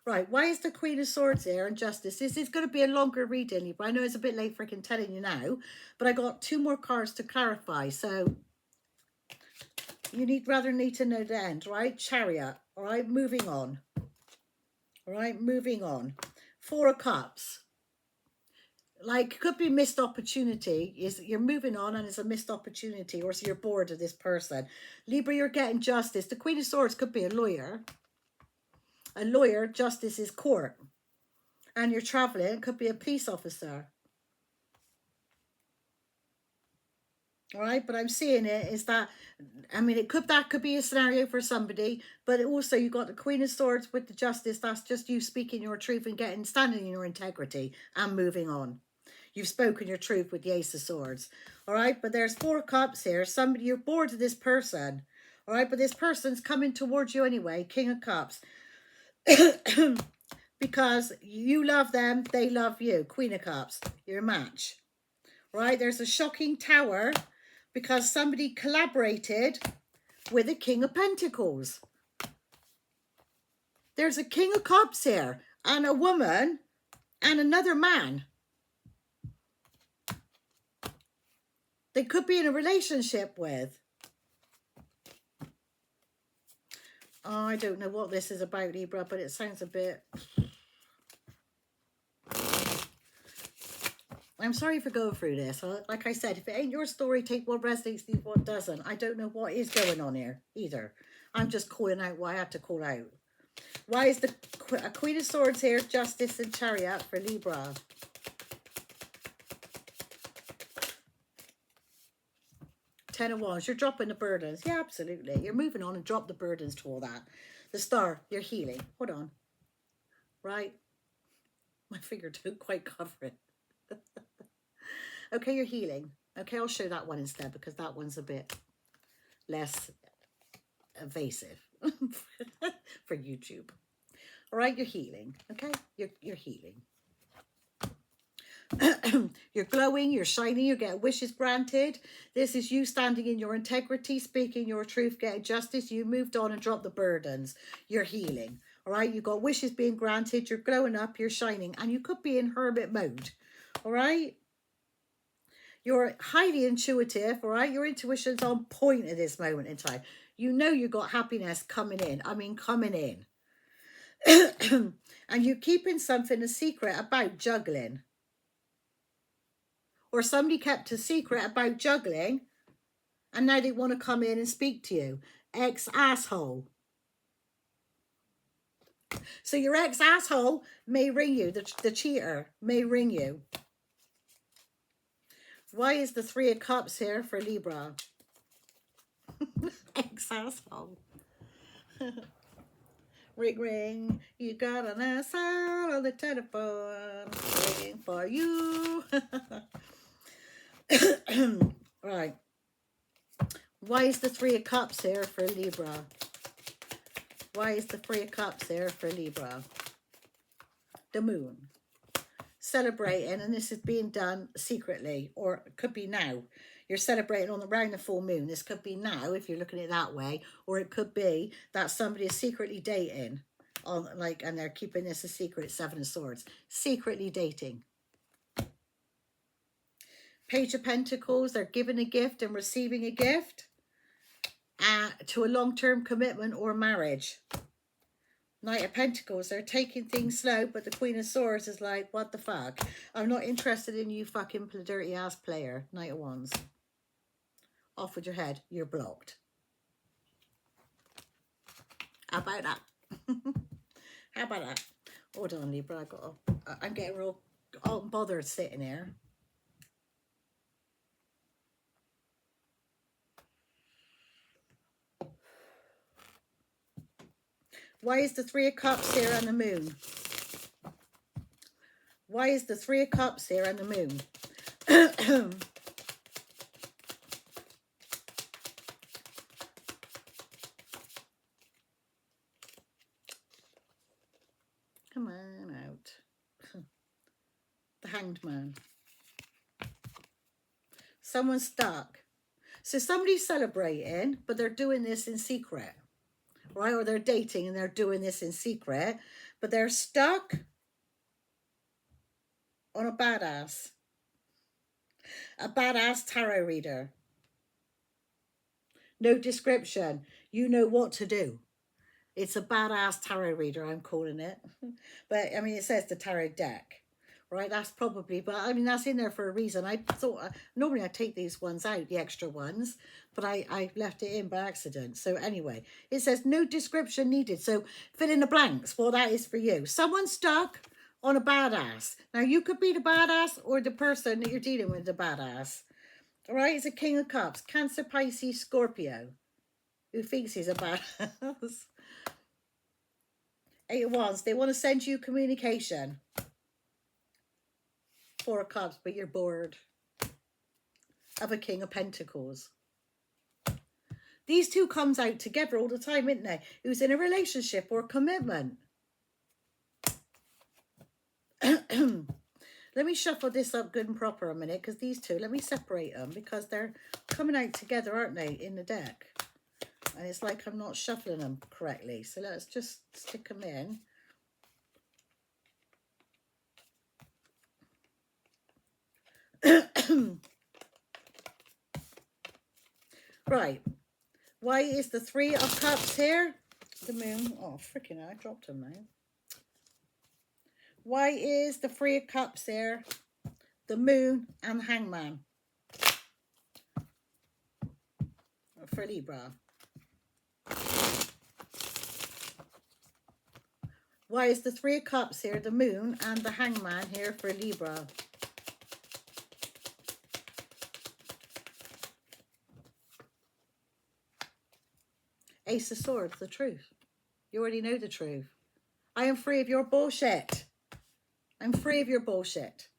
Right, why is the Queen of Swords here and Justice? This is going to be a longer reading, Libra. I know it's a bit late freaking telling you now, but I got two more cards to clarify. So you rather need to know the end, right? Chariot, all right, moving on. All right, moving on. Four of Cups. Like, could be missed opportunity. Is you're moving on and it's a missed opportunity, or so you're bored of this person. Libra, you're getting justice. The Queen of Swords could be a lawyer. A lawyer, justice is court. And you're traveling, it could be a police officer. All right, but I'm seeing it is that, I mean, that could be a scenario for somebody, but also you got the Queen of Swords with the Justice. That's just you speaking your truth and standing in your integrity and moving on. You've spoken your truth with the Ace of Swords. All right, but there's Four Cups here. Somebody, you're bored of this person. All right, but this person's coming towards you anyway. King of Cups. Because you love them, they love you. Queen of Cups, you're a match. Right, there's a shocking tower because somebody collaborated with a King of Pentacles. There's a King of Cups here and a woman and another man. They could be in a relationship with. Oh, I don't know what this is about, Libra, but it sounds a bit... I'm sorry for going through this. Like I said, if it ain't your story, take what resonates, leave what doesn't. I don't know what is going on here either. I'm just calling out what I had to call out. Why is the Queen of Swords here, Justice and Chariot for Libra? Ten of Wands. You're dropping the burdens. Yeah, absolutely. You're moving on and drop the burdens to all that. The Star, you're healing. Hold on. Right? My finger don't quite cover it. Okay, you're healing. Okay, I'll show that one instead because that one's a bit less evasive for YouTube. All right, you're healing. Okay, you're healing. You're glowing, you're shining, you're getting wishes granted. This is you standing in your integrity, speaking your truth, getting justice. You moved on and dropped the burdens. You're healing. All right, you got wishes being granted. You're glowing up, you're shining, and you could be in hermit mode. All right. You're highly intuitive, all right? Your intuition's on point at this moment in time. You know you got happiness coming in. I mean, coming in. And you're keeping something a secret about juggling. Or somebody kept a secret about juggling, and now they want to come in and speak to you. Ex-asshole. So your ex-asshole may ring you. The cheater may ring you. Why is the Three of Cups here for Libra? Ex-asshole. Ring, ring. You got an asshole on the telephone. Ringing for you. Right. Why is the Three of Cups here for Libra? Why is the Three of Cups here for Libra? The Moon. Celebrating, and this is being done secretly, or it could be now. You're celebrating on around the full moon. This could be now if you're looking at it that way, or it could be that somebody is secretly dating, on like, and they're keeping this a secret. Seven of Swords, secretly dating. Page of Pentacles. They're giving a gift and receiving a gift to a long-term commitment or marriage. Knight of Pentacles, they're taking things slow, but the Queen of Swords is like, what the fuck? I'm not interested in you fucking dirty ass player. Knight of Wands. Off with your head. You're blocked. How about that? How about that? Hold on, Libra. I'm getting real bothered sitting here. Why is the Three of Cups here and the Moon? Why is the Three of Cups here and the Moon? Come on out. The Hanged Man. Someone's stuck. So somebody's celebrating, but they're doing this in secret. Right? Or they're dating and they're doing this in secret, but they're stuck on a badass tarot reader. No description. You know what to do. It's a badass tarot reader, I'm calling it. But I mean, it says the tarot deck. Right, that's probably, but I mean, that's in there for a reason. I thought, normally I take these ones out, the extra ones, but I left it in by accident. So anyway, it says no description needed. So fill in the blanks. Well, that is for you. Someone's stuck on a badass. Now, you could be the badass or the person that you're dealing with, the badass. All right, it's a King of Cups, Cancer, Pisces, Scorpio, who thinks he's a badass. Eight of Wands, they want to send you communication. Four of Cups, but you're bored of a King of Pentacles. These two comes out together all the time, isn't they? Who's in a relationship or commitment. Let me shuffle this up good and proper a minute, because these two, let me separate them, because they're coming out together, aren't they, in the deck? And it's like I'm not shuffling them correctly. So let's just stick them in. Right. Why is the Three of Cups here? The Moon. Oh, freaking hell, I dropped them now. Why is the Three of Cups here? The Moon and the Hangman. For Libra. Why is the Three of Cups here? The Moon and the Hangman here for Libra. Ace of Swords, the truth. You already know the truth. I am free of your bullshit. I'm free of your bullshit.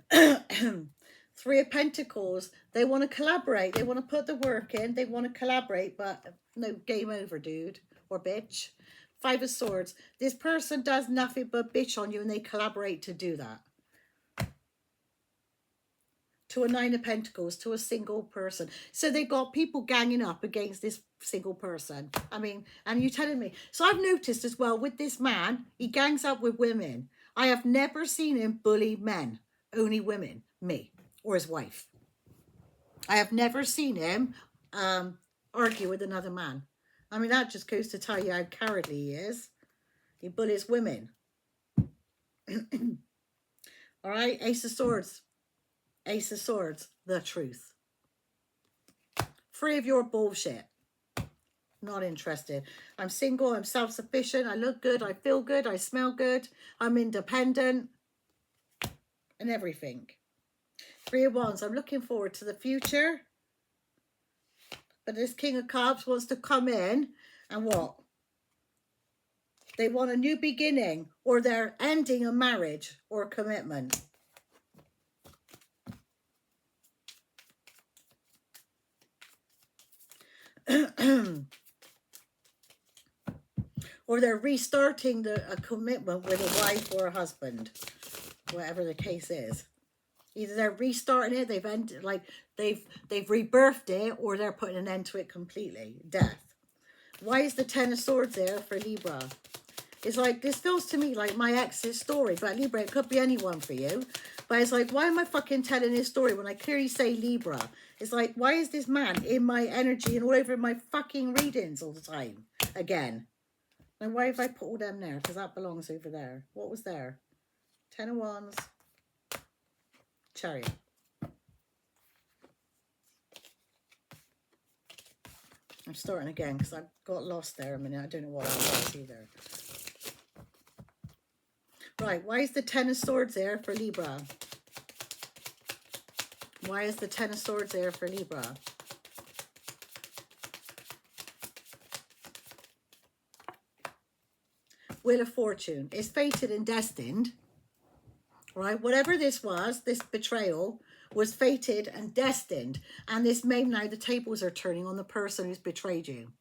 Three of Pentacles. They want to collaborate. They want to put the work in. They want to collaborate, but no, game over, dude or bitch. Five of Swords. This person does nothing but bitch on you, and they collaborate to do that. To a Nine of Pentacles, to a single person. So they got people ganging up against this single person. I mean, and you telling me. So I've noticed as well with this man, he gangs up with women. I have never seen him bully men, only women, me, or his wife. I have never seen him argue with another man. I mean, that just goes to tell you how cowardly he is. He bullies women. All right, Ace of Swords. Ace of Swords, the truth. Free of your bullshit. Not interested. I'm single, I'm self-sufficient, I look good, I feel good, I smell good, I'm independent, and everything. Three of Wands, I'm looking forward to the future. But this King of Cups wants to come in and what? They want a new beginning, or they're ending a marriage or a commitment. Or they're restarting a commitment with a wife or a husband, whatever the case is. Either they're restarting it, they've ended, like they've rebirthed it, or they're putting an end to it completely. Death. Why is the Ten of Swords there for Libra? It's like, this feels to me like my ex's story, but Libra, it could be anyone for you. But it's like, why am I fucking telling his story when I clearly say Libra? It's like, why is this man in my energy and all over my fucking readings all the time? Again. And why have I put all them there? Because that belongs over there. What was there? Ten of Wands. Chariot. I'm starting again because I got lost there a minute. I don't know what that was either. Right, why is the Ten of Swords there for Libra? Why is the Ten of Swords there for Libra? Wheel of Fortune is fated and destined, right? Whatever this was, this betrayal was fated and destined. And this may now the tables are turning on the person who's betrayed you.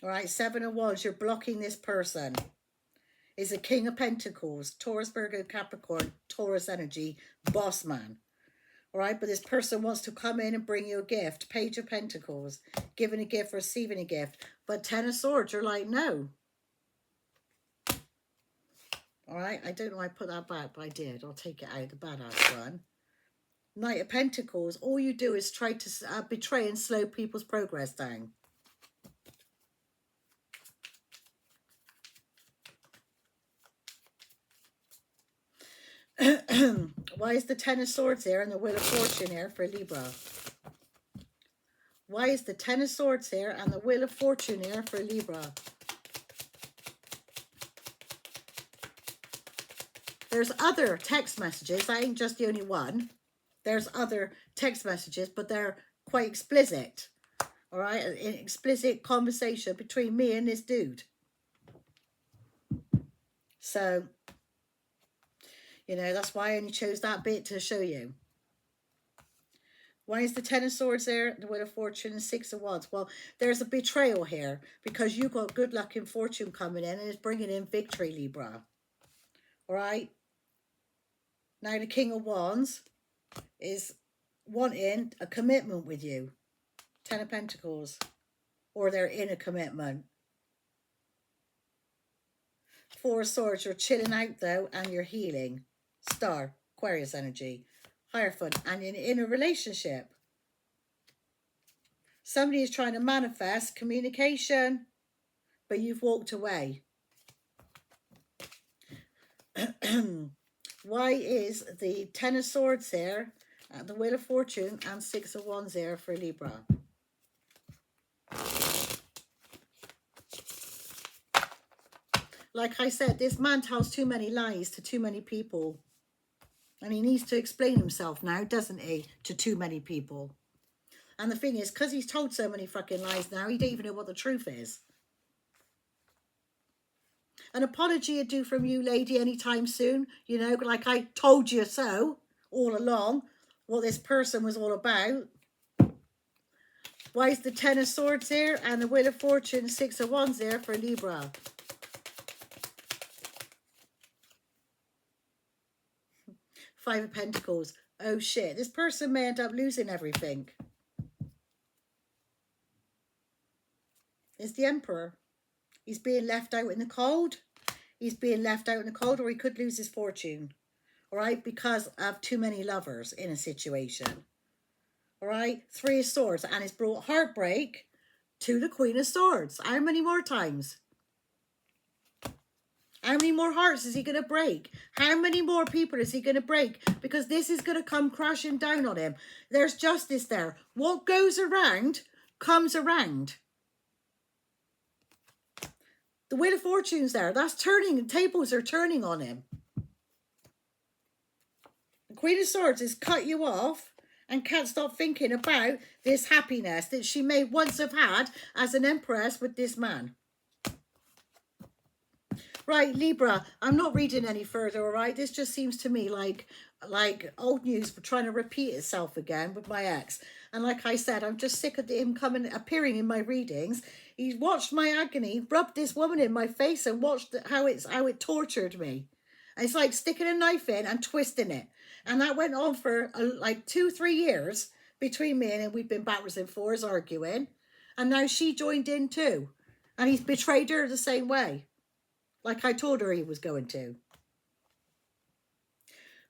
All right, Seven of Wands, you're blocking this person. Is a King of Pentacles, Taurus, Virgo, Capricorn, Taurus energy, boss man. All right, but this person wants to come in and bring you a gift. Page of Pentacles, giving a gift, receiving a gift. But Ten of Swords, you're like, no. All right, I don't know why I put that back, but I did. I'll take it out, the badass one. Knight of Pentacles, all you do is try to betray and slow people's progress down. Why is the Ten of Swords here and the Wheel of Fortune here for Libra? Why is the Ten of Swords here and the Wheel of Fortune here for Libra? There's other text messages. I ain't just the only one. There's other text messages, but they're quite explicit. All right? An explicit conversation between me and this dude. So, you know, that's why I only chose that bit to show you. Why is the Ten of Swords there, the Wheel of Fortune, and Six of Wands? Well, there's a betrayal here because you got good luck and fortune coming in and it's bringing in victory, Libra. All right? Now the King of Wands is wanting a commitment with you. Ten of Pentacles. Or they're in a commitment. Four of Swords, you're chilling out though and you're healing. Star, Aquarius energy. Hierophant, and in a relationship. Somebody is trying to manifest communication, but you've walked away. Why is the Ten of Swords here, the Wheel of Fortune, and Six of Wands here for Libra? Like I said, this man tells too many lies to too many people. And he needs to explain himself now, doesn't he, to too many people. And the thing is, because he's told so many fucking lies now, he don't even know what the truth is. An apology would do from you, lady, anytime soon. You know, like I told you so all along, what this person was all about. Why is the Ten of Swords here and the Wheel of Fortune, Six of Wands there for Libra? Five of Pentacles. Oh shit, this person may end up losing everything. It's the Emperor. He's being left out in the cold. He's being left out in the cold, or he could lose his fortune. All right, because of too many lovers in a situation. All right, Three of Swords, and it's brought heartbreak to the Queen of Swords. How many more times? How many more hearts is he going to break? How many more people is he going to break? Because this is going to come crashing down on him. There's justice there. What goes around comes around. The Wheel of Fortune's there. That's turning. Tables are turning on him. The Queen of Swords has cut you off and can't stop thinking about this happiness that she may once have had as an empress with this man. Right, Libra, I'm not reading any further, all right? This just seems to me like old news for trying to repeat itself again with my ex. And like I said, I'm just sick of him appearing in my readings. He watched my agony, rubbed this woman in my face and watched how it tortured me. And it's like sticking a knife in and twisting it. And that went on for like 2-3 years between me and him. We've been backwards and forwards arguing. And now she joined in too. And he's betrayed her the same way. Like I told her he was going to.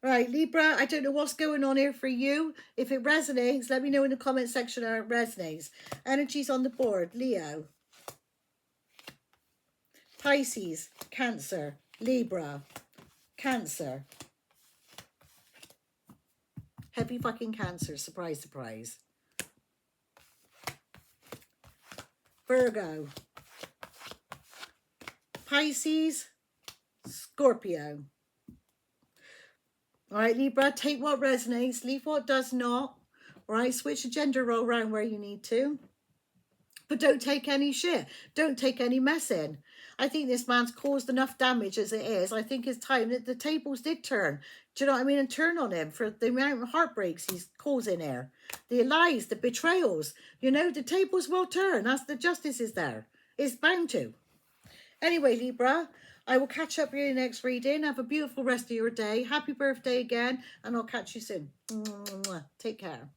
Right, Libra, I don't know what's going on here for you. If it resonates, let me know in the comment section how it resonates. Energies on the board. Leo. Pisces. Cancer. Libra. Cancer. Heavy fucking Cancer. Surprise, surprise. Virgo. Pisces, Scorpio. All right, Libra, take what resonates, leave what does not. All right, switch the gender role around where you need to. But don't take any shit. Don't take any mess in. I think this man's caused enough damage as it is. I think it's time that the tables did turn. Do you know what I mean? And turn on him for the amount of heartbreaks he's causing here. The lies, the betrayals. You know, the tables will turn. That's the justice is there. It's bound to. Anyway, Libra, I will catch up with you in the next reading. Have a beautiful rest of your day. Happy birthday again, and I'll catch you soon. Take care.